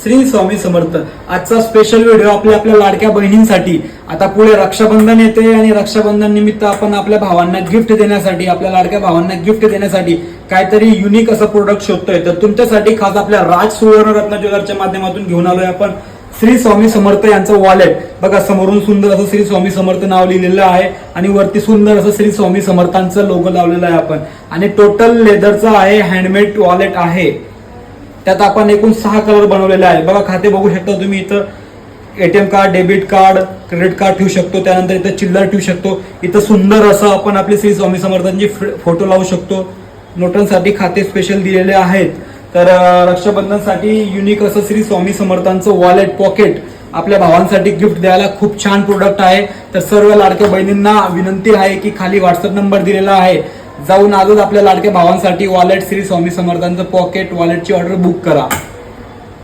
श्री स्वामी समर्थ। आजचा special video आपल्या लाडक्या बहिणींसाठी। आता पुढे रक्षाबंधन येते आणि रक्षाबंधन निमित्त आपण आपल्या भावांना गिफ्ट देण्यासाठी, आपल्या लाडक्या भावांना गिफ्ट देण्यासाठी काहीतरी युनिक असं प्रोडक्ट शोधतोय। तर तुमच्यासाठी खास आपल्या राज सुवर्णरत्न ज्वेलर्सच्या माध्यमातून घेऊन आलोय आपण श्री स्वामी समर्थ यांचं वॉलेट। बघा, समोरून सुंदर असं श्री स्वामी समर्थ नाव लिहिलेलं आहे आणि वरती सुंदर असं श्री स्वामी समर्थांचं लोगो लावलेलं आहे आपण। आणि टोटल लेदरचं आहे, हँडमेड वॉलेट आहे। त्यात आपण एकूण 6 कलर बनवलेले आहे। बघा, खाते बघू शकता तुम्ही। इथं ATM card, debit card, credit card ठेवू शकतो। त्यानंतर इथं चिल्लर ठेवू शकतो। इथं सुंदर असं आपण आपले श्री स्वामी समर्थांची फोटो लावू शकतो। नोटांसाठी खाते स्पेशल दिलेले आहेत। तर रक्षाबंधनसाठी युनिक असं श्री स्वामी समर्थांचं वॉलेट पॉकेट आपल्या भावांसाठी गिफ्ट द्यायला खूप छान प्रोडक्ट आहे। तर सर्व लाडक्या बहिणींना विनंती आहे की खाली व्हॉट्सअप नंबर दिलेला आहे, जाऊन आजच आपल्या लाडक्या भावांसाठी wallet Shri Swami समर्थांचं pocket वॉलेटची order book करा।